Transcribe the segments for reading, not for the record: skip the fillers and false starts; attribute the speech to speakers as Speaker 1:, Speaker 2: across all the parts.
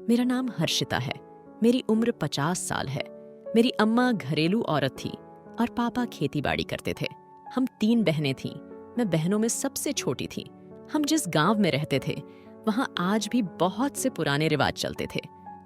Speaker 1: मेरा नाम हर्षिता है। मेरी उम्र 50 साल है। मेरी अम्मा घरेलू औरत थी और पापा खेतीबाड़ी करते थे। हम 3 बहनें थीं। मैं बहनों में सबसे छोटी थी। हम जिस गांव में रहते थे वहां आज भी बहुत से पुराने रिवाज चलते थे।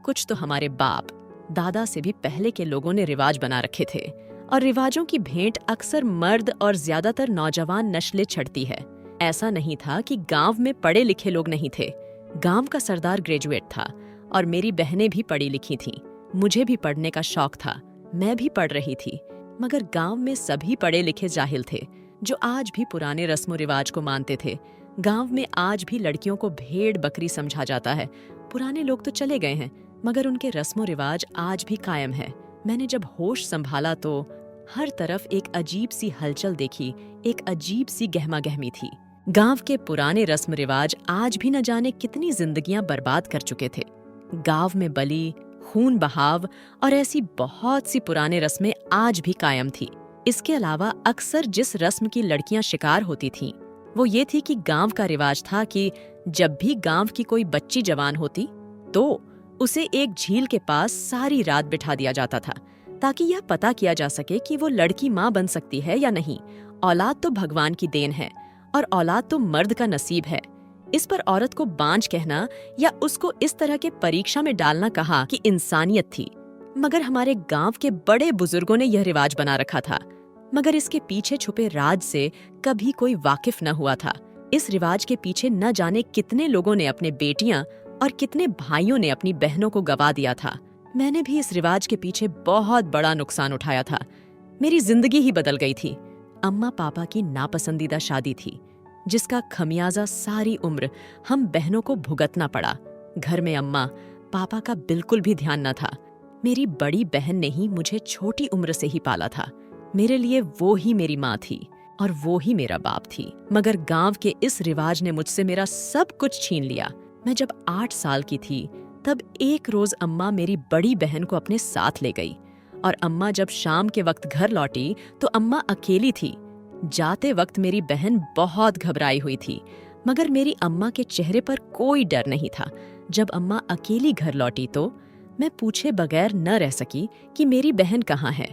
Speaker 1: कुछ तो हमारे बाप दादा से भी पहले के लोगों ने रिवाज बना रखे थे और रिवाजों की भेंट अक्सर मर्द और ज्यादातर नौजवान नस्लें चढ़ती है। ऐसा नहीं था कि गांव में पढ़े लिखे लोग नहीं थे। गांव का सरदार ग्रेजुएट था और मेरी बहनें भी पढ़ी लिखी थीं। मुझे भी पढ़ने का शौक था। मैं भी पढ़ रही थी, मगर गांव में सभी पढ़े लिखे जाहिल थे जो आज भी पुराने रस्म रिवाज को मानते थे। गांव में आज भी लड़कियों को भेड़ बकरी समझा जाता है। पुराने लोग तो चले गए हैं, मगर उनके रस्म रिवाज आज भी कायम है। मैंने जब होश संभाला तो हर तरफ एक अजीब सी हलचल देखी, एक अजीब सी गहमागहमी थी। गांव के पुराने रस्म रिवाज आज भी न जाने कितनी जिंदगियां बर्बाद कर चुके थे। गांव में बलि, खून बहाव और ऐसी बहुत सी पुराने रस्में आज भी कायम थी। इसके अलावा अक्सर जिस रस्म की लड़कियां शिकार होती थीं, वो ये थी कि गांव का रिवाज था कि जब भी गांव की कोई बच्ची जवान होती तो उसे एक झील के पास सारी रात बिठा दिया जाता था, ताकि यह पता किया जा सके कि वो लड़की माँ बन सकती है या नहीं। औलाद तो भगवान की देन है और औलाद तो मर्द का नसीब है। इस पर औरत को बांझ कहना या उसको इस तरह के परीक्षा में डालना कहा कि इंसानियत थी। मगर हमारे गांव के बड़े बुजुर्गों ने यह रिवाज बना रखा था, मगर इसके पीछे छुपे राज से कभी कोई वाकिफ न हुआ था। इस रिवाज के पीछे न जाने कितने लोगों ने अपने बेटियां और कितने भाइयों ने अपनी बहनों को गवा दिया था। मैंने भी इस रिवाज के पीछे बहुत बड़ा नुकसान उठाया था। मेरी जिंदगी ही बदल गई थी। अम्मा पापा की नापसंदीदा शादी थी, जिसका खमियाजा सारी उम्र हम बहनों को भुगतना पड़ा। घर में अम्मा पापा का बिल्कुल भी ध्यान न था। मेरी बड़ी बहन ने ही मुझे छोटी उम्र से ही पाला था। मेरे लिए वो ही मेरी माँ थी और वो ही मेरा बाप थी। मगर गांव के इस रिवाज ने मुझसे मेरा सब कुछ छीन लिया। मैं जब 8 साल की थी तब एक रोज अम्मा मेरी बड़ी बहन को अपने साथ ले गई और अम्मा जब शाम के वक्त घर लौटी तो अम्मा अकेली थी। जाते वक्त मेरी बहन बहुत घबराई हुई थी, मगर मेरी अम्मा के चेहरे पर कोई डर नहीं था। जब अम्मा अकेली घर लौटी तो मैं पूछे बगैर न रह सकी कि मेरी बहन कहाँ है।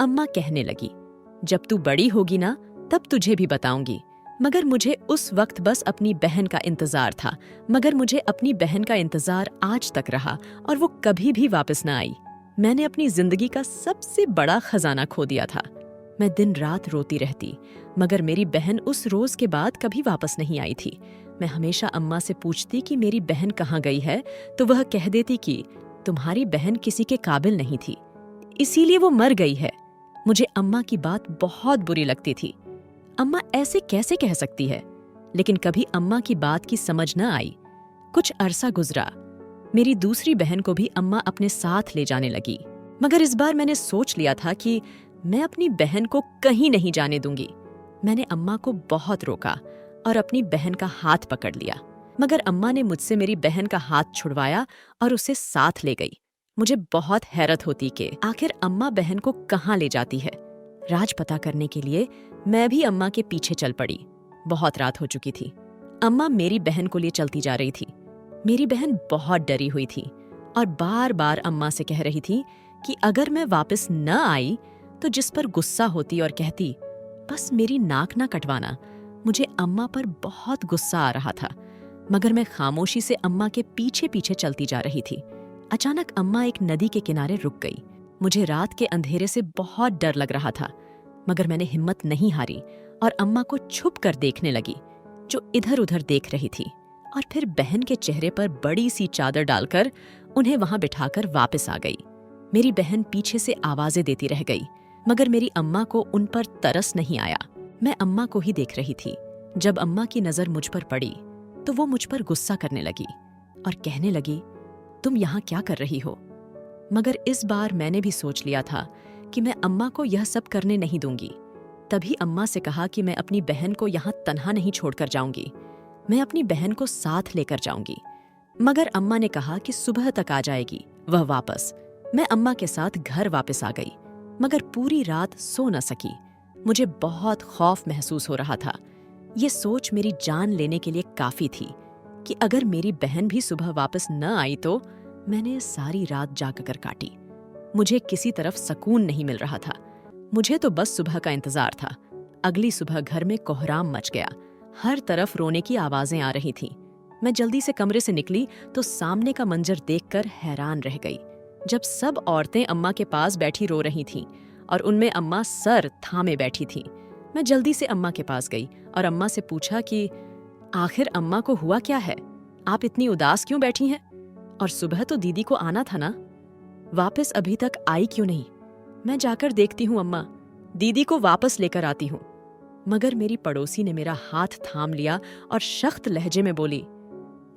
Speaker 1: अम्मा कहने लगी, जब तू बड़ी होगी ना तब तुझे भी बताऊंगी। मगर मुझे उस वक्त बस अपनी बहन का इंतजार था। मगर मुझे अपनी बहन का इंतजार आज तक रहा और वो कभी भी वापस न आई। मैंने अपनी जिंदगी का सबसे बड़ा खजाना खो दिया था। मैं दिन रात रोती रहती, मगर मेरी बहन उस रोज के बाद कभी वापस नहीं आई थी। मैं हमेशा अम्मा से पूछती कि मेरी बहन कहाँ गई है, तो वह कह देती कि तुम्हारी बहन किसी के काबिल नहीं थी, इसीलिए वो मर गई है। मुझे अम्मा की बात बहुत बुरी लगती थी। अम्मा ऐसे कैसे कह सकती है? लेकिन कभी अम्मा की बात की समझ न आई। कुछ अरसा गुजरा। मेरी दूसरी बहन को भी अम्मा अपने साथ ले जाने लगी, मगर इस बार मैंने सोच लिया था कि मैं अपनी बहन को कहीं नहीं जाने दूंगी। मैंने अम्मा को बहुत रोका और अपनी बहन का हाथ पकड़ लिया, मगर अम्मा ने मुझसे मेरी बहन का हाथ छुड़वाया और उसे साथ ले गई। मुझे बहुत हैरत होती कि आखिर अम्मा बहन को कहाँ ले जाती है। राज पता करने के लिए मैं भी अम्मा के पीछे चल पड़ी। बहुत रात हो चुकी थी। अम्मा मेरी बहन को लिए चलती जा रही थी। मेरी बहन बहुत डरी हुई थी और बार बार अम्मा से कह रही थी कि अगर मैं वापस न आई तो जिस पर गुस्सा होती और कहती, बस मेरी नाक ना कटवाना। मुझे अम्मा पर बहुत गुस्सा आ रहा था, मगर मैं खामोशी से अम्मा के पीछे पीछे चलती जा रही थी। अचानक अम्मा एक नदी के किनारे रुक गई। मुझे रात के अंधेरे से बहुत डर लग रहा था, मगर मैंने हिम्मत नहीं हारी और अम्मा को छुप कर देखने लगी, जो इधर उधर देख रही थी, और फिर बहन के चेहरे पर बड़ी सी चादर डालकर उन्हें वहां बिठाकर वापस आ गई। मेरी बहन पीछे से आवाजें देती रह गई, मगर मेरी अम्मा को उन पर तरस नहीं आया। मैं अम्मा को ही देख रही थी। जब अम्मा की नजर मुझ पर पड़ी तो वो मुझ पर गुस्सा करने लगी और कहने लगी, तुम यहाँ क्या कर रही हो? मगर इस बार मैंने भी सोच लिया था कि मैं अम्मा को यह सब करने नहीं दूंगी। तभी अम्मा से कहा कि मैं अपनी बहन को यहाँ तन्हा नहीं छोड़कर जाऊंगी, मैं अपनी बहन को साथ लेकर जाऊंगी। मगर अम्मा ने कहा कि सुबह तक आ जाएगी वह वापस। मैं अम्मा के साथ घर वापस आ गई, मगर पूरी रात सो न सकी। मुझे बहुत खौफ महसूस हो रहा था। ये सोच मेरी जान लेने के लिए काफी थी कि अगर मेरी बहन भी सुबह वापस न आई तो मैंने सारी रात जाग कर काटी। मुझे किसी तरफ सुकून नहीं मिल रहा था। मुझे तो बस सुबह का इंतजार था। अगली सुबह घर में कोहराम मच गया। हर तरफ रोने की आवाजें आ रही थीं। मैं जल्दी से कमरे से निकली तो सामने का मंजर देखकर हैरान रह गई। जब सब औरतें अम्मा के पास बैठी रो रही थीं और उनमें अम्मा सर थामे बैठी थीं। मैं जल्दी से अम्मा के पास गई और अम्मा से पूछा कि आखिर अम्मा को हुआ क्या है? आप इतनी उदास क्यों बैठी हैं? और सुबह तो दीदी को आना था ना, वापस अभी तक आई क्यों नहीं? मैं जाकर देखती हूँ अम्मा, दीदी को वापस लेकर आती हूँ। मगर मेरी पड़ोसी ने मेरा हाथ थाम लिया और सख्त लहजे में बोली,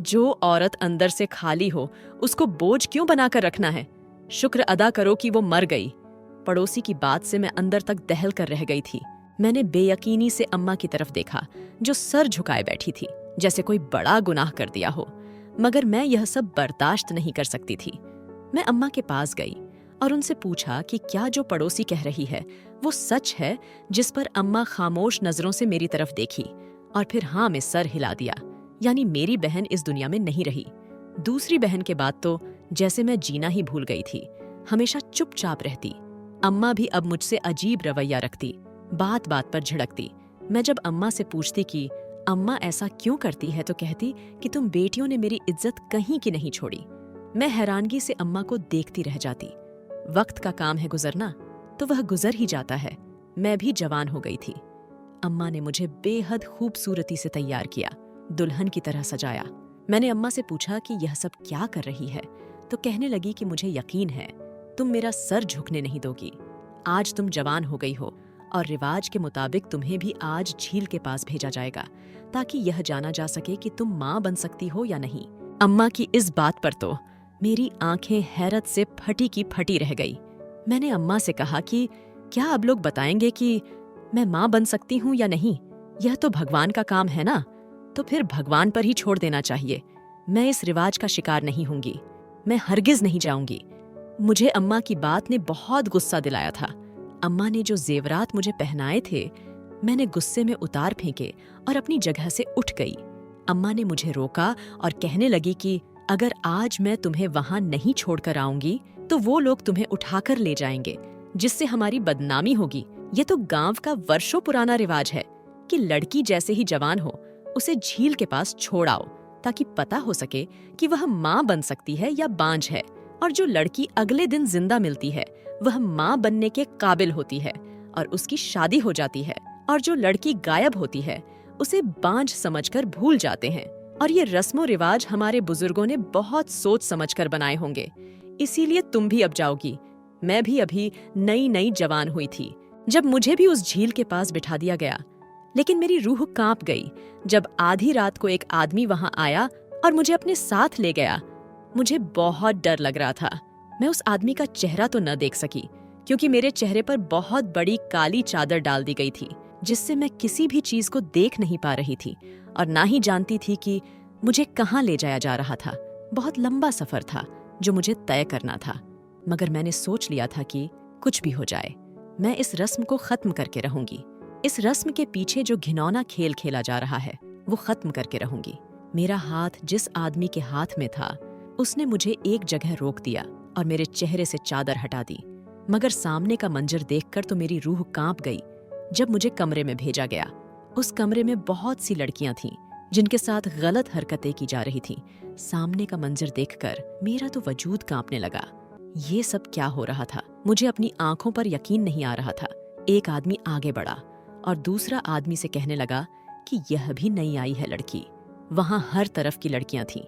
Speaker 1: जो औरत अंदर से खाली हो उसको बोझ क्यों बनाकर रखना है? शुक्र अदा करो कि वो मर गई। पड़ोसी की बात से मैं अंदर तक दहल कर रह गई थी। मैंने बेयकीनी से अम्मा की तरफ देखा जो सर झुकाए बैठी थी, जैसे कोई बड़ा गुनाह कर दिया हो। मगर मैं यह सब बर्दाश्त नहीं कर सकती थी। मैं अम्मा के पास गई और उनसे पूछा कि क्या जो पड़ोसी कह रही है वो सच है, जिस पर अम्मा खामोश नजरों से मेरी तरफ देखी और फिर हाँ में सर हिला दिया। यानी मेरी बहन इस दुनिया में नहीं रही। दूसरी बहन के बाद तो जैसे मैं जीना ही भूल गई थी। हमेशा चुपचाप रहती। अम्मा भी अब मुझसे अजीब रवैया रखती, बात बात पर झिड़कती। मैं जब अम्मा से पूछती कि अम्मा ऐसा क्यों करती है तो कहती कि तुम बेटियों ने मेरी इज्जत कहीं की नहीं छोड़ी। मैं हैरानगी से अम्मा को देखती रह जाती। वक्त का काम है गुजरना, तो वह गुजर ही जाता है। मैं भी जवान हो गई थी। अम्मा ने मुझे बेहद खूबसूरती से तैयार किया, दुल्हन की तरह सजाया। मैंने अम्मा से पूछा कि यह सब क्या कर रही है, तो कहने लगी कि मुझे यकीन है तुम मेरा सर झुकने नहीं दोगी। आज तुम जवान हो गई हो और रिवाज के मुताबिक तुम्हें भी आज झील के पास भेजा जाएगा, ताकि यह जाना जा सके कि तुम माँ बन सकती हो या नहीं। अम्मा की इस बात पर तो मेरी आंखें हैरत से फटी की फटी रह गई। मैंने अम्मा से कहा कि क्या अब लोग बताएंगे कि मैं माँ बन सकती हूँ या नहीं? यह तो भगवान का काम है ना, तो फिर भगवान पर ही छोड़ देना चाहिए। मैं इस रिवाज का शिकार नहीं होंगी। मैं हरगिज नहीं जाऊंगी। मुझे अम्मा की बात ने बहुत गुस्सा दिलाया था। अम्मा ने जो जेवरात मुझे पहनाए थे, मैंने गुस्से में उतार फेंके और अपनी जगह से उठ गई। अम्मा ने मुझे रोका और कहने लगी कि अगर आज मैं तुम्हें वहां नहीं छोड़कर आऊंगी तो वो लोग तुम्हें उठाकर ले जाएंगे, जिससे हमारी बदनामी होगी। ये तो गांव का वर्षों पुराना रिवाज है कि लड़की जैसे ही जवान हो उसे झील के पास छोड़ आओ, ताकि पता हो सके कि वह माँ बन सकती है या बांझ है। और जो लड़की अगले दिन जिंदा मिलती है वह माँ बनने के काबिल होती है और उसकी शादी हो जाती है। और जो लड़की गायब होती है उसे बांझ समझकर भूल जाते हैं। और ये रस्मों रिवाज हमारे बुजुर्गों ने बहुत सोच समझकर बनाए होंगे। इसीलिए तुम भी अब जाओगी। मैं भी अभी नई नई जवान हुई थी जब मुझे भी उस झील के पास बिठा दिया गया। लेकिन मेरी रूह कांप गई जब आधी रात को एक आदमी वहां आया और मुझे अपने साथ ले गया। मुझे बहुत डर लग रहा था। मैं उस आदमी का चेहरा तो न देख सकी, क्योंकि मेरे चेहरे पर बहुत बड़ी काली चादर डाल दी गई थी, जिससे मैं किसी भी चीज को देख नहीं पा रही थी और ना ही जानती थी कि मुझे कहाँ ले जाया जा रहा था। बहुत लंबा सफर था जो मुझे तय करना था। मगर मैंने सोच लिया था कि कुछ भी हो जाए, मैं इस रस्म को खत्म करके रहूंगी। इस रस्म के पीछे जो घिनौना खेल खेला जा रहा है वो खत्म करके रहूंगी। मेरा हाथ जिस आदमी के हाथ में था उसने मुझे एक जगह रोक दिया और मेरे चेहरे से चादर हटा दी। मगर सामने का मंजर देखकर तो मेरी रूह कांप गई जब मुझे कमरे में भेजा गया। उस कमरे में बहुत सी लड़कियां थीं जिनके साथ गलत हरकतें की जा रही थीं। सामने का मंजर देखकर मेरा तो वजूद कांपने लगा। ये सब क्या हो रहा था? मुझे अपनी आंखों पर यकीन नहीं आ रहा था। एक आदमी आगे बढ़ा और दूसरा आदमी से कहने लगा कि यह भी नई आई है लड़की। वहां हर तरफ की लड़कियां थीं।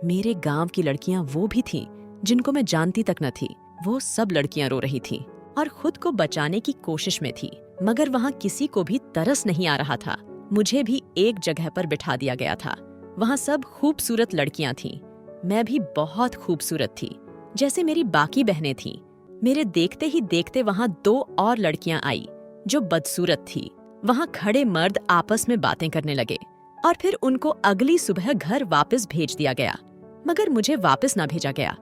Speaker 1: मेरे गांव की लड़कियां वो भी थीं जिनको मैं जानती तक न थी। वो सब लड़कियां रो रही थीं और खुद को बचाने की कोशिश में थी, मगर वहां किसी को भी तरस नहीं आ रहा था। मुझे भी एक जगह पर बिठा दिया गया था। वहां सब खूबसूरत लड़कियां थीं। मैं भी बहुत खूबसूरत थी, जैसे मेरी बाकी बहनें थीं। मेरे देखते ही देखते वहां 2 और लड़कियां आई जो बदसूरत थी। वहां खड़े मर्द आपस में बातें करने लगे और फिर उनको अगली सुबह घर वापस भेज दिया गया। मगर मुझे वापस ना भेजा गया।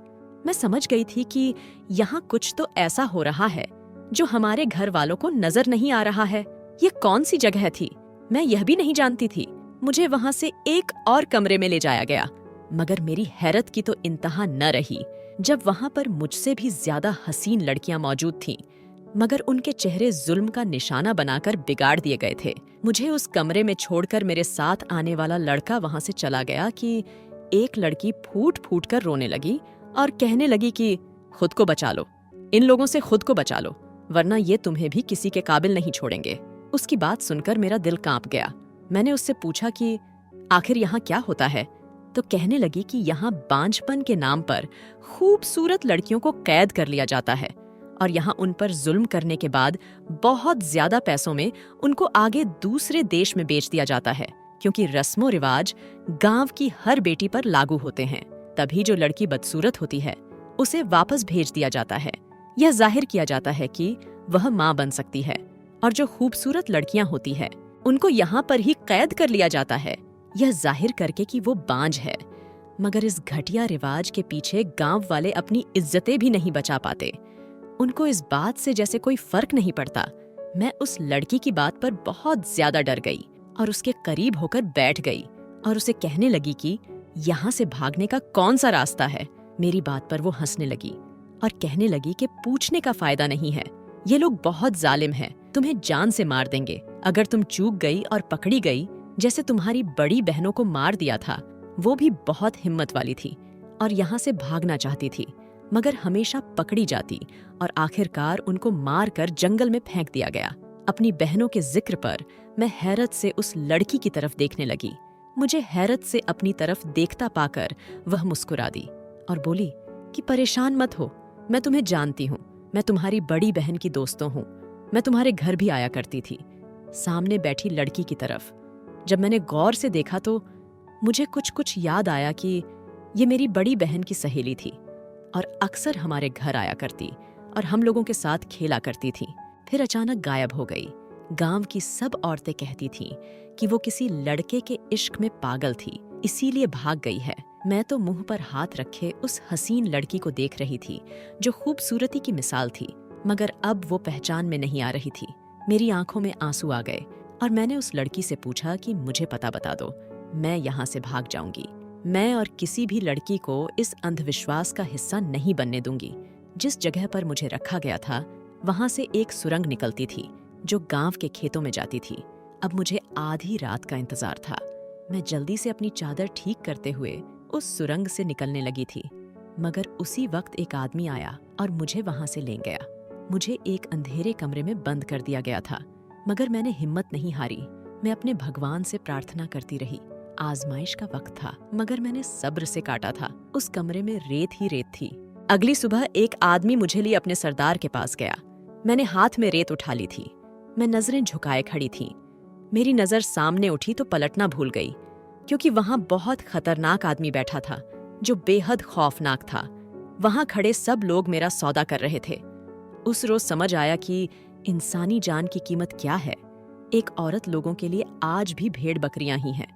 Speaker 1: मैं समझ गई थी कि यहाँ कुछ तो ऐसा हो रहा है जो हमारे घर वालों को नजर नहीं आ रहा है। ये कौन सी जगह थी? मैं यह भी नहीं जानती थी। मुझे वहां से एक और कमरे में ले जाया गया। मगर मेरी हैरत की तो इंतहा न रही जब वहां पर मुझसे भी ज्यादा हसीन लड़कियां मौजूद थीं, मगर उनके चेहरे जुल्म का निशाना बनाकर बिगाड़ दिए गए थे। मुझे उस कमरे में छोड़कर मेरे साथ आने वाला लड़का वहां से चला गया कि एक लड़की फूट फूट कर रोने लगी और कहने लगी कि खुद को बचा लो, इन लोगों से खुद को बचा लो, वरना ये तुम्हें भी किसी के काबिल नहीं छोड़ेंगे। उसकी बात सुनकर मेरा दिल कांप गया। मैंने उससे पूछा कि आखिर यहाँ क्या होता है, तो कहने लगी कि यहाँ बांझपन के नाम पर खूबसूरत लड़कियों को कैद कर लिया जाता है और यहाँ उन पर जुल्म करने के बाद बहुत ज्यादा पैसों में उनको आगे दूसरे देश में बेच दिया जाता है, क्योंकि रस्मों रिवाज गांव की हर बेटी पर लागू होते हैं। तभी जो लड़की बदसूरत होती है उसे वापस भेज दिया जाता है। यह जाहिर किया जाता है कि वह माँ बन सकती है, और जो खूबसूरत लड़कियां होती है उनको यहाँ पर ही कैद कर लिया जाता है, यह जाहिर करके कि वो बांझ है। मगर इस घटिया रिवाज के पीछे गांव वाले अपनी इज्जतें भी नहीं बचा पाते। उनको इस बात से जैसे कोई फर्क नहीं पड़ता। मैं उस लड़की की बात पर बहुत ज्यादा डर गई और उसके करीब होकर बैठ गई और उसे कहने लगी कि यहाँ से भागने का कौन सा रास्ता है। मेरी बात पर वो हंसने लगी और कहने लगी कि पूछने का फायदा नहीं है, ये लोग बहुत जालिम हैं, तुम्हें जान से मार देंगे। अगर तुम चूक गई और पकड़ी गई, जैसे तुम्हारी बड़ी बहनों को मार दिया था, वो भी बहुत हिम्मत वाली थी और यहाँ से भागना चाहती थी, मगर हमेशा पकड़ी जाती और आखिरकार उनको मार कर जंगल में फेंक दिया गया। अपनी बहनों के जिक्र पर मैं हैरत से उस लड़की की तरफ देखने लगी। मुझे हैरत से अपनी तरफ देखता पाकर वह मुस्कुरा दी और बोली कि परेशान मत हो, मैं तुम्हें जानती हूँ, मैं तुम्हारी बड़ी बहन की दोस्तों हूँ, मैं तुम्हारे घर भी आया करती थी। सामने बैठी लड़की की तरफ जब मैंने गौर से देखा तो मुझे कुछ याद आया कि ये मेरी बड़ी बहन की सहेली थी और अक्सर हमारे घर आया करती और हम लोगों के साथ खेला करती थी। फिर अचानक गायब हो गई। गांव की सब औरतें कहती थीं कि वो किसी लड़के के इश्क में पागल थी, इसीलिए भाग गई है। मैं तो मुंह पर हाथ रखे उस हसीन लड़की को देख रही थी जो खूबसूरती की मिसाल थी, मगर अब वो पहचान में नहीं आ रही थी। मेरी आंखों में आंसू आ गए और मैंने उस लड़की से पूछा कि मुझे पता बता दो, मैं यहाँ से भाग जाऊंगी। मैं और किसी भी लड़की को इस अंधविश्वास का हिस्सा नहीं बनने दूंगी। जिस जगह पर मुझे रखा गया था वहां से एक सुरंग निकलती थी जो गांव के खेतों में जाती थी। अब मुझे आधी रात का इंतजार था। मैं जल्दी से अपनी चादर ठीक करते हुए उस सुरंग से निकलने लगी थी, मगर उसी वक्त एक आदमी आया और मुझे वहां से ले गया। मुझे एक अंधेरे कमरे में बंद कर दिया गया था, मगर मैंने हिम्मत नहीं हारी। मैं अपने भगवान से प्रार्थना करती रही। आजमाइश का वक्त था, मगर मैंने सब्र से काटा था। उस कमरे में रेत ही रेत थी। अगली सुबह एक आदमी मुझे लिए अपने सरदार के पास गया। मैंने हाथ में रेत उठा ली थी। मैं नजरें झुकाए खड़ी थी। मेरी नजर सामने उठी तो पलटना भूल गई, क्योंकि वहां बहुत खतरनाक आदमी बैठा था जो बेहद खौफनाक था। वहां खड़े सब लोग मेरा सौदा कर रहे थे। उस रोज समझ आया कि इंसानी जान की कीमत क्या है। एक औरत लोगों के लिए आज भी भेड़ बकरियां ही हैं।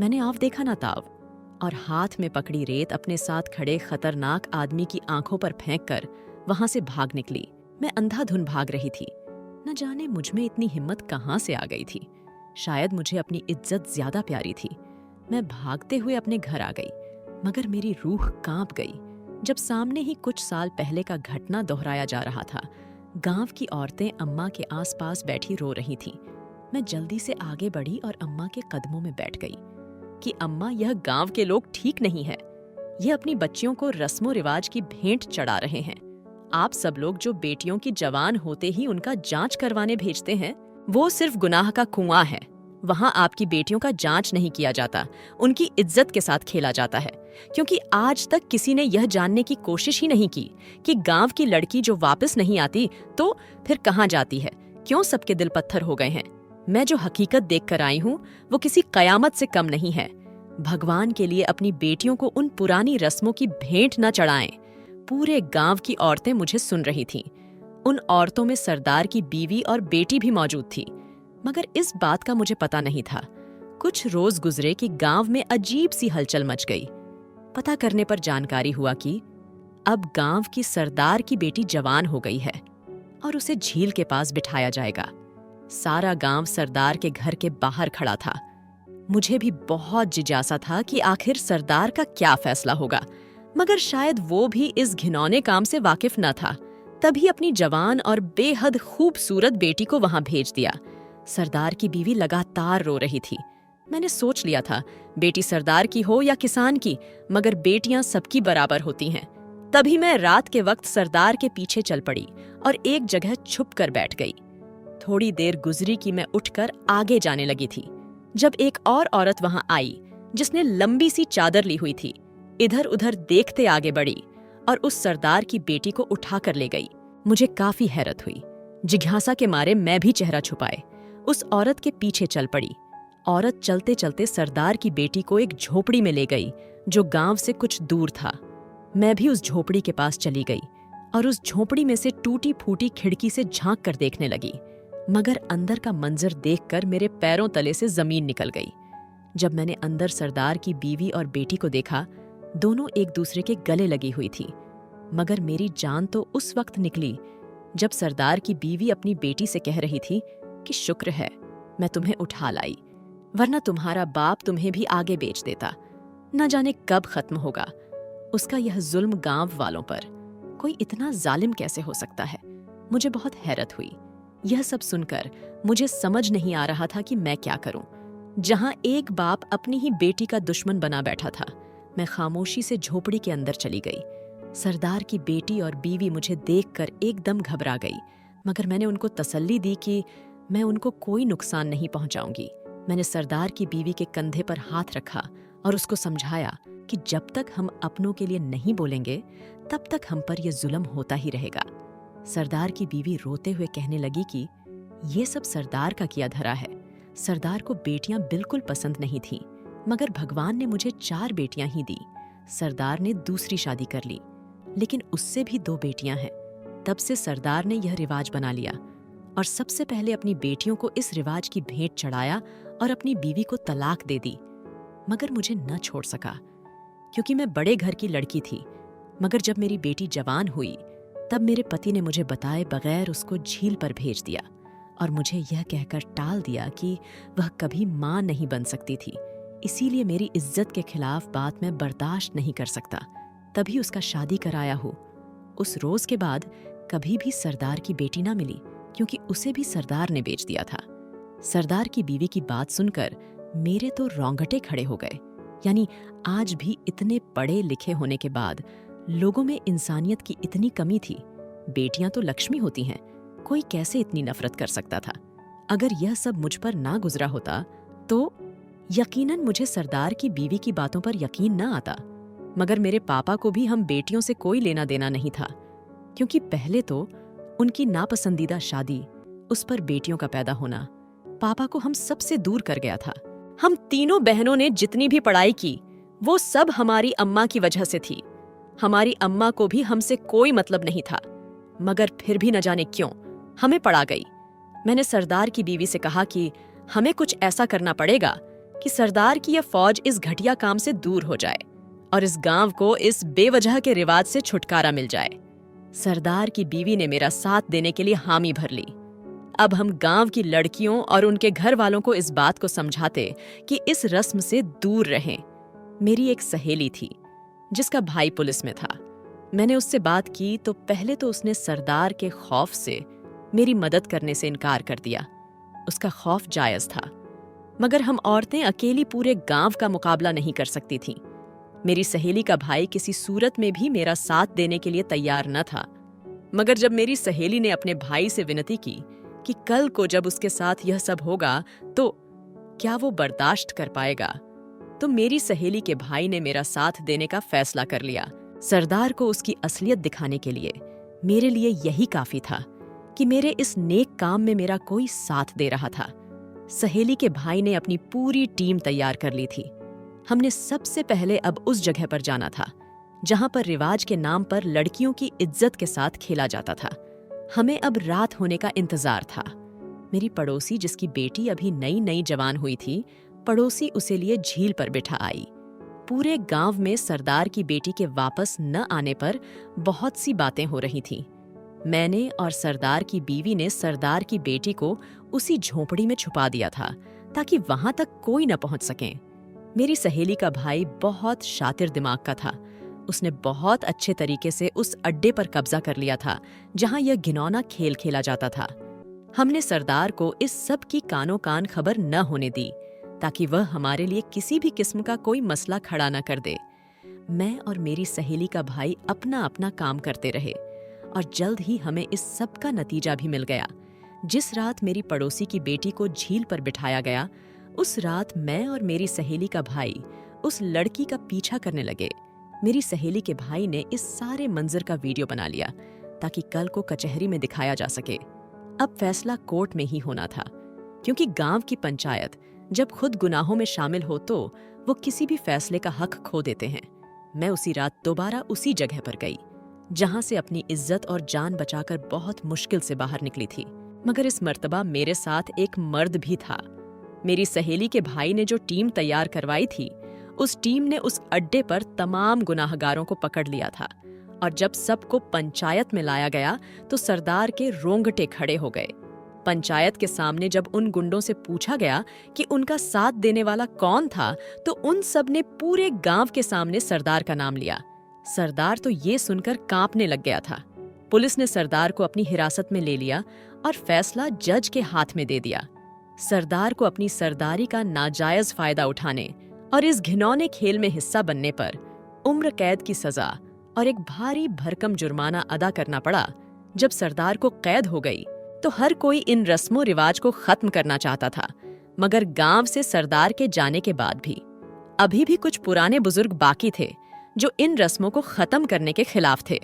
Speaker 1: मैंने आव देखा ना ताव, और हाथ में पकड़ी रेत अपने साथ खड़े खतरनाक आदमी की आंखों पर फेंक कर वहां से भाग निकली। मैं अंधाधुन भाग रही थी। न जाने मुझ में इतनी हिम्मत कहाँ से आ गई थी। शायद मुझे अपनी इज्जत ज्यादा प्यारी थी। मैं भागते हुए अपने घर आ गई, मगर मेरी रूह कांप गई जब सामने ही कुछ साल पहले का घटना दोहराया जा रहा था। गांव की औरतें अम्मा के आसपास बैठी रो रही थीं। मैं जल्दी से आगे बढ़ी और अम्मा के कदमों में बैठ गई कि अम्मा, यह गांव के लोग ठीक नहीं है। यह अपनी बच्चियों को रस्मों रिवाज की भेंट चढ़ा रहे हैं। आप सब लोग जो बेटियों की जवान होते ही उनका जांच करवाने भेजते हैं, वो सिर्फ गुनाह का कुआं है। वहां आपकी बेटियों का जांच नहीं किया जाता, उनकी इज्जत के साथ खेला जाता है, क्योंकि आज तक किसी ने यह जानने की कोशिश ही नहीं की कि गांव की लड़की जो वापस नहीं आती तो फिर कहाँ जाती है। क्यों सबके दिल पत्थर हो गए हैं। मैं जो हकीकत देख कर आई हूँ वो किसी कयामत से कम नहीं है। भगवान के लिए अपनी बेटियों को उन पुरानी रस्मों की भेंट न चढ़ाएं। पूरे गांव की औरतें मुझे सुन रही थीं। उन औरतों में सरदार की बीवी और बेटी भी मौजूद थी, मगर इस बात का मुझे पता नहीं था। कुछ रोज गुजरे कि गांव में अजीब सी हलचल मच गई। पता करने पर जानकारी हुआ कि अब गांव की सरदार की बेटी जवान हो गई है और उसे झील के पास बिठाया जाएगा। सारा गांव सरदार के घर के बाहर खड़ा था। मुझे भी बहुत जिज्ञासा था कि आखिर सरदार का क्या फैसला होगा, मगर शायद वो भी इस घिनौने काम से वाकिफ न था। तभी अपनी जवान और बेहद खूबसूरत बेटी को वहां भेज दिया। सरदार की बीवी लगातार रो रही थी। मैंने सोच लिया था, बेटी सरदार की हो या किसान की, मगर बेटियां सबकी बराबर होती हैं। तभी मैं रात के वक्त सरदार के पीछे चल पड़ी और एक जगह छुप कर बैठ गई। थोड़ी देर गुजरी कि मैं उठकर आगे जाने लगी थी, जब एक और औरत वहां आई जिसने लंबी सी चादर ली हुई थी। इधर उधर देखते आगे बढ़ी और उस सरदार की बेटी को उठा कर ले गई। मुझे काफी हैरत हुई। जिज्ञासा के मारे मैं भी चेहरा छुपाए उस औरत के पीछे चल पड़ी। औरत चलते चलते सरदार की बेटी को एक झोपड़ी में ले गई जो गांव से कुछ दूर था। मैं भी उस झोपड़ी के पास चली गई और उस झोपड़ी में से टूटी फूटी खिड़की से झांक कर देखने लगी, मगर अंदर का मंजर देखकर मेरे पैरों तले से जमीन निकल गई। जब मैंने अंदर सरदार की बीवी और बेटी को देखा, दोनों एक दूसरे के गले लगी हुई थी। मगर मेरी जान तो उस वक्त निकली जब सरदार की बीवी अपनी बेटी से कह रही थी कि शुक्र है मैं तुम्हें उठा लाई, वरना तुम्हारा बाप तुम्हें भी आगे बेच देता। न जाने कब खत्म होगा उसका यह जुल्म गांव वालों पर। कोई इतना जालिम कैसे हो सकता है? मुझे बहुत हैरत हुई। यह सब सुनकर मुझे समझ नहीं आ रहा था कि मैं क्या करूं। जहां एक बाप अपनी ही बेटी का दुश्मन बना बैठा था, मैं खामोशी से झोपड़ी के अंदर चली गई। सरदार की बेटी और बीवी मुझे देखकर एकदम घबरा गई, मगर मैंने उनको तसल्ली दी कि मैं उनको कोई नुकसान नहीं पहुंचाऊंगी। मैंने सरदार की बीवी के कंधे पर हाथ रखा और उसको समझाया कि जब तक हम अपनों के लिए नहीं बोलेंगे तब तक हम पर यह जुल्म होता ही रहेगा। सरदार की बीवी रोते हुए कहने लगी कि ये सब सरदार का किया धरा है। सरदार को बेटियां बिल्कुल पसंद नहीं थीं, मगर भगवान ने मुझे 4 बेटियां ही दी। सरदार ने दूसरी शादी कर ली, लेकिन उससे भी 2 बेटियां हैं। तब से सरदार ने यह रिवाज बना लिया और सबसे पहले अपनी बेटियों को इस रिवाज की भेंट चढ़ाया और अपनी बीवी को तलाक दे दी। मगर मुझे न छोड़ सका, क्योंकि मैं बड़े घर की लड़की थी। मगर जब मेरी बेटी जवान हुई तब मेरे पति ने मुझे बताए बगैर उसको झील पर भेज दिया और मुझे यह कहकर टाल दिया कि वह कभी मां नहीं बन सकती थी। इसीलिए मेरी इज्जत के खिलाफ बात मैं बर्दाश्त नहीं कर सकता, तभी उसका शादी कराया हो। उस रोज के बाद कभी भी सरदार की बेटी ना मिली, क्योंकि उसे भी सरदार ने बेच दिया था। सरदार की बीवी की बात सुनकर मेरे तो रोंगटे खड़े हो गए। यानी आज भी इतने पढ़े लिखे होने के बाद लोगों में इंसानियत की इतनी कमी थी। बेटियां तो लक्ष्मी होती हैं, कोई कैसे इतनी नफरत कर सकता था? अगर यह सब मुझ पर ना गुजरा होता तो यकीनन मुझे सरदार की बीवी की बातों पर यकीन न आता। मगर मेरे पापा को भी हम बेटियों से कोई लेना देना नहीं था, क्योंकि पहले तो उनकी नापसंदीदा शादी, उस पर बेटियों का पैदा होना पापा को हम सबसे दूर कर गया था। हम तीनों बहनों ने जितनी भी पढ़ाई की वो सब हमारी अम्मा की वजह से थी। हमारी अम्मा को भी हमसे कोई मतलब नहीं था, मगर फिर भी न जाने क्यों हमें पड़ा गई। मैंने सरदार की बीवी से कहा कि हमें कुछ ऐसा करना पड़ेगा कि सरदार की यह फौज इस घटिया काम से दूर हो जाए और इस गांव को इस बेवजह के रिवाज से छुटकारा मिल जाए। सरदार की बीवी ने मेरा साथ देने के लिए हामी भर ली। अब हम गांव की लड़कियों और उनके घर वालों को इस बात को समझाते कि इस रस्म से दूर रहें। मेरी एक सहेली थी जिसका भाई पुलिस में था। मैंने उससे बात की तो पहले तो उसने सरदार के खौफ से मेरी मदद करने से इनकार कर दिया। उसका खौफ जायज था, मगर हम औरतें अकेली पूरे गांव का मुकाबला नहीं कर सकती थीं। मेरी सहेली का भाई किसी सूरत में भी मेरा साथ देने के लिए तैयार न था। मगर जब मेरी सहेली ने अपने भाई से विनती की कि कल को जब उसके साथ यह सब होगा तो क्या वो बर्दाश्त कर पाएगा, तो मेरी सहेली के भाई ने मेरा साथ देने का फैसला कर लिया। सरदार को उसकी असलियत दिखाने के लिए मेरे लिए यही काफी था कि मेरे इस नेक काम में मेरा कोई साथ दे रहा था। सहेली के भाई ने अपनी पूरी टीम तैयार कर ली थी। हमने सबसे पहले अब उस जगह पर जाना था जहां पर रिवाज के नाम पर लड़कियों की इज्जत के साथ खेला जाता था। हमें अब रात होने का इंतजार था। मेरी पड़ोसी, जिसकी बेटी अभी नई नई जवान हुई थी, पड़ोसी उसे लिए झील पर बिठा आई। पूरे गांव में सरदार की बेटी के वापस न आने पर बहुत सी बातें हो रही थीं। मैंने और सरदार की बीवी ने सरदार की बेटी को उसी झोपड़ी में छुपा दिया था ताकि वहां तक कोई न पहुंच सके। मेरी सहेली का भाई बहुत शातिर दिमाग का था। उसने बहुत अच्छे तरीके से उस अड्डे पर कब्जा कर लिया था जहां यह घिनौना खेल खेला जाता था। हमने सरदार को इस सब की कानो कान खबर न होने दी ताकि वह हमारे लिए किसी भी किस्म का कोई मसला खड़ा न कर दे। मैं और मेरी सहेली का भाई अपना अपना काम करते रहे और जल्द ही हमें इस सब का नतीजा भी मिल गया। जिस रात मेरी पड़ोसी की बेटी को झील पर बिठाया गया, उस रात मैं और मेरी सहेली का भाई उस लड़की का पीछा करने लगे। मेरी सहेली के भाई ने इस सारे मंजर का वीडियो बना लिया ताकि कल को कचहरी में दिखाया जा सके। अब फैसला कोर्ट में ही होना था, क्योंकि गांव की पंचायत जब खुद गुनाहों में शामिल हो तो वो किसी भी फैसले का हक खो देते हैं। मैं उसी रात दोबारा उसी जगह पर गई जहां से अपनी इज्जत और जान बचाकर बहुत मुश्किल से बाहर निकली थी। मगर इस मर्तबा मेरे साथ एक मर्द भी था। मेरी सहेली के भाई ने जो टीम तैयार करवाई थी, उस टीम ने उस अड्डे पर तमाम गुनाहगारों को पकड़ लिया था और जब सबको पंचायत में लाया गया तो सरदार के रोंगटे खड़े हो गए। पंचायत के सामने जब उन गुंडों से पूछा गया कि उनका साथ देने वाला कौन था, तो उन सब ने पूरे गांव के सामने सरदार का नाम लिया। सरदार तो ये सुनकर कांपने लग गया था। पुलिस ने सरदार को अपनी हिरासत में ले लिया और फैसला जज के हाथ में दे दिया। सरदार को अपनी सरदारी का नाजायज फायदा उठाने और इस घिनौने खेल में हिस्सा बनने पर उम्र कैद की सजा और एक भारी भरकम जुर्माना अदा करना पड़ा। जब सरदार को कैद हो गई तो हर कोई इन रस्मों रिवाज को खत्म करना चाहता था, मगर गांव से सरदार के जाने के बाद भी अभी भी कुछ पुराने बुजुर्ग बाकी थे जो इन रस्मों को खत्म करने के खिलाफ थे।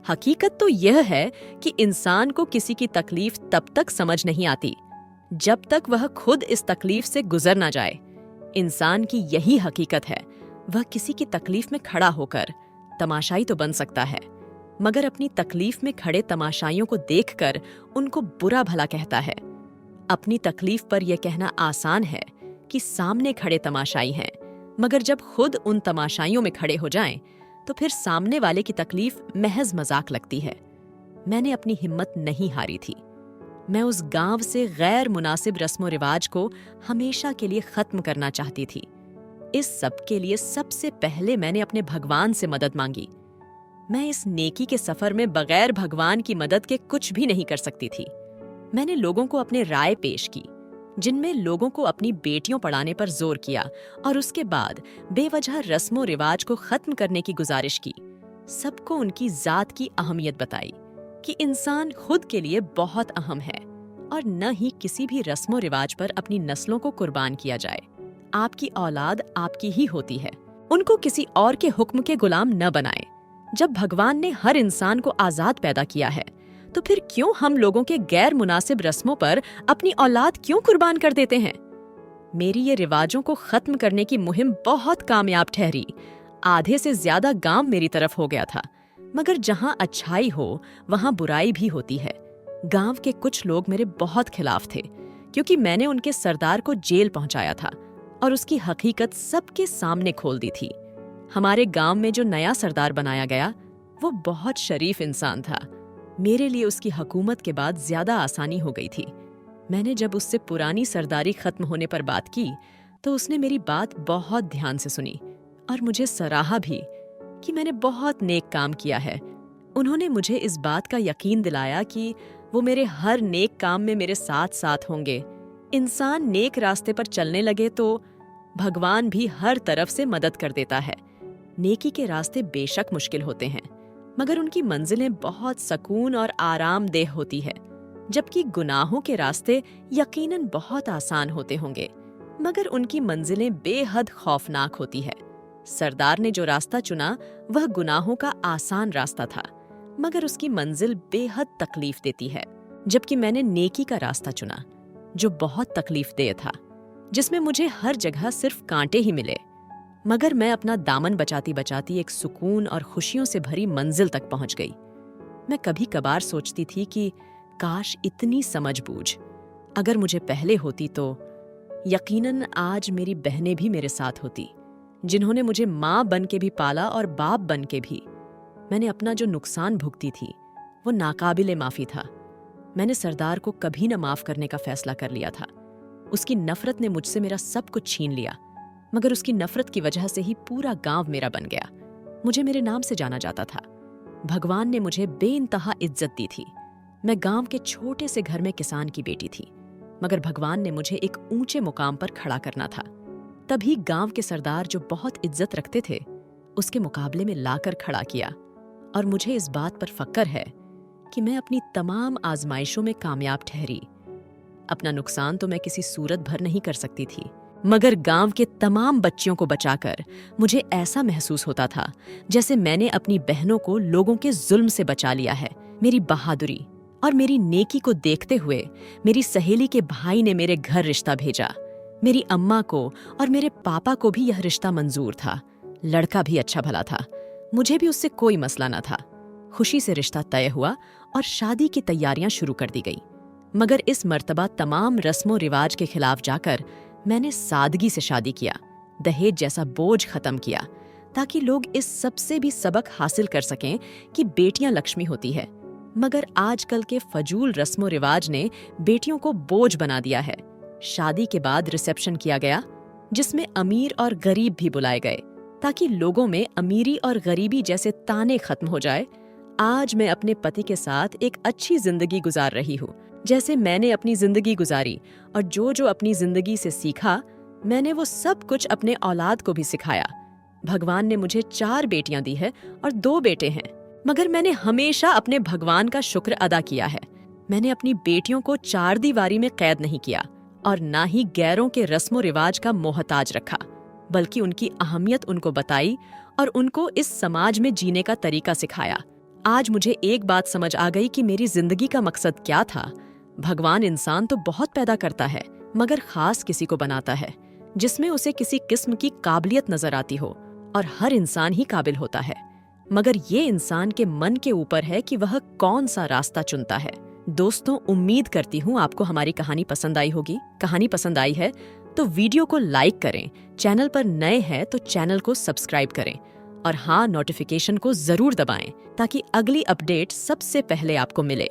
Speaker 1: हकीकत तो यह है कि इंसान को किसी की तकलीफ तब तक समझ नहीं आती जब तक वह खुद इस तकलीफ से गुजर ना जाए। इंसान की यही हकीकत है, वह किसी की तकलीफ में खड़ा होकर तमाशाई तो बन सकता है, मगर अपनी तकलीफ में खड़े तमाशाइयों को देखकर उनको बुरा भला कहता है। अपनी तकलीफ पर यह कहना आसान है कि सामने खड़े तमाशाई हैं, मगर जब खुद उन तमाशाइयों में खड़े हो जाएं, तो फिर सामने वाले की तकलीफ महज मजाक लगती है। मैंने अपनी हिम्मत नहीं हारी थी। मैं उस गांव से गैर मुनासिब रस्मो रिवाज को हमेशा के लिए खत्म करना चाहती थी। इस सब के लिए सबसे पहले मैंने अपने भगवान से मदद मांगी। मैं इस नेकी के सफर में बगैर भगवान की मदद के कुछ भी नहीं कर सकती थी। मैंने लोगों को अपने राय पेश की, जिनमें लोगों को अपनी बेटियों पढ़ाने पर जोर किया और उसके बाद बेवजह रस्मो रिवाज को खत्म करने की गुजारिश की। सबको उनकी जात की अहमियत बताई कि इंसान खुद के लिए बहुत अहम है और न ही किसी भी रस्मो रिवाज पर अपनी नस्लों को कुर्बान किया जाए। आपकी औलाद आपकी ही होती है, उनको किसी और के हुक्म के गुलाम न बनाए। जब भगवान ने हर इंसान को आजाद पैदा किया है, तो फिर क्यों हम लोगों के गैर मुनासिब रस्मों पर अपनी औलाद क्यों कुर्बान कर देते हैं? मेरी ये रिवाजों को खत्म करने की मुहिम बहुत कामयाब ठहरी। आधे से ज्यादा गांव मेरी तरफ हो गया था, मगर जहां अच्छाई हो वहां बुराई भी होती है। गांव के कुछ लोग मेरे बहुत खिलाफ थे, क्योंकि मैंने उनके सरदार को जेल पहुंचाया था और उसकी हकीकत सबके सामने खोल दी थी। हमारे गांव में जो नया सरदार बनाया गया, वो बहुत शरीफ इंसान था। मेरे लिए उसकी हुकूमत के बाद ज्यादा आसानी हो गई थी। मैंने जब उससे पुरानी सरदारी खत्म होने पर बात की, तो उसने मेरी बात बहुत ध्यान से सुनी और मुझे सराहा भी कि मैंने बहुत नेक काम किया है। उन्होंने मुझे इस बात का यकीन दिलाया कि वो मेरे हर नेक काम में मेरे साथ साथ होंगे। इंसान नेक रास्ते पर चलने लगे तो भगवान भी हर तरफ से मदद कर देता है। नेकी के रास्ते बेशक मुश्किल होते हैं, मगर उनकी मंजिलें बहुत सुकून और आरामदेह होती है, जबकि गुनाहों के रास्ते यकीनन बहुत आसान होते होंगे, मगर उनकी मंजिलें बेहद खौफनाक होती है। सरदार ने जो रास्ता चुना वह गुनाहों का आसान रास्ता था, मगर उसकी मंजिल बेहद तकलीफ देती है, जबकि मैंने नेकी का रास्ता चुना जो बहुत तकलीफ देह था, जिसमें मुझे हर जगह सिर्फ कांटे ही मिले, मगर मैं अपना दामन बचाती बचाती एक सुकून और खुशियों से भरी मंजिल तक पहुंच गई। मैं कभी कभार सोचती थी कि काश इतनी समझबूझ अगर मुझे पहले होती तो यकीनन आज मेरी बहनें भी मेरे साथ होती, जिन्होंने मुझे माँ बन के भी पाला और बाप बन के भी। मैंने अपना जो नुकसान भुगती थी वो नाकाबिले माफ़ी था। मैंने सरदार को कभी न माफ़ करने का फैसला कर लिया था। उसकी नफरत ने मुझसे मेरा सब कुछ छीन लिया, मगर उसकी नफरत की वजह से ही पूरा गांव मेरा बन गया। मुझे मेरे नाम से जाना जाता था। भगवान ने मुझे बेइंतहा इज्जत दी थी। मैं गांव के छोटे से घर में किसान की बेटी थी, मगर भगवान ने मुझे एक ऊंचे मुकाम पर खड़ा करना था। तभी गांव के सरदार जो बहुत इज्जत रखते थे, उसके मुकाबले में लाकर खड़ा किया। और मुझे इस बात पर फक्र है कि मैं अपनी तमाम आजमाइशों में कामयाब ठहरी। अपना नुकसान तो मैं किसी सूरत भर नहीं कर सकती थी, मगर गांव के तमाम बच्चियों को बचाकर मुझे ऐसा महसूस होता था जैसे मैंने अपनी बहनों को लोगों के जुल्म से बचा लिया है। मेरी बहादुरी और मेरी नेकी को देखते हुए मेरी सहेली के भाई ने मेरे घर रिश्ता भेजा। मेरी अम्मा को और मेरे पापा को भी यह रिश्ता मंजूर था। लड़का भी अच्छा भला था, मुझे भी उससे कोई मसला न था। खुशी से रिश्ता तय हुआ और शादी की तैयारियां शुरू कर दी गई। मगर इस मर्तबा तमाम रस्मों रिवाज के खिलाफ जाकर मैंने सादगी से शादी किया, दहेज जैसा बोझ खत्म किया, ताकि लोग इस सबसे भी सबक हासिल कर सकें कि बेटियां लक्ष्मी होती है। मगर आजकल के फजूल रस्मों रिवाज ने बेटियों को बोझ बना दिया है। शादी के बाद रिसेप्शन किया गया, जिसमें अमीर और गरीब भी बुलाए गए, ताकि लोगों में अमीरी और गरीबी जैसे ताने खत्म हो जाए। आज मैं अपने पति के साथ एक अच्छी जिंदगी गुजार रही हूँ, जैसे मैंने अपनी जिंदगी गुजारी, और जो जो अपनी जिंदगी से सीखा मैंने वो सब कुछ अपने औलाद को भी सिखाया। भगवान ने मुझे 4 बेटियां दी है और 2 बेटे हैं, मगर मैंने हमेशा अपने भगवान का शुक्र अदा किया है। मैंने अपनी बेटियों को 4 दीवारी में कैद नहीं किया और ना ही गैरों के रस्मों रिवाज का मोहताज रखा, बल्कि उनकी अहमियत उनको बताई और उनको इस समाज में जीने का तरीका सिखाया। आज मुझे एक बात समझ आ गई कि मेरी जिंदगी का मकसद क्या था। भगवान इंसान तो बहुत पैदा करता है, मगर खास किसी को बनाता है जिसमें उसे किसी किस्म की काबिलियत नजर आती हो, और हर इंसान ही काबिल होता है, मगर ये इंसान के मन के ऊपर है कि वह कौन सा रास्ता चुनता है। दोस्तों, उम्मीद करती हूँ आपको हमारी कहानी पसंद आई होगी। कहानी पसंद आई है तो वीडियो को लाइक करें, चैनल पर नए हैं तो चैनल को सब्सक्राइब करें, और हाँ, नोटिफिकेशन को जरूर दबाएं ताकि अगली अपडेट सबसे पहले आपको मिले।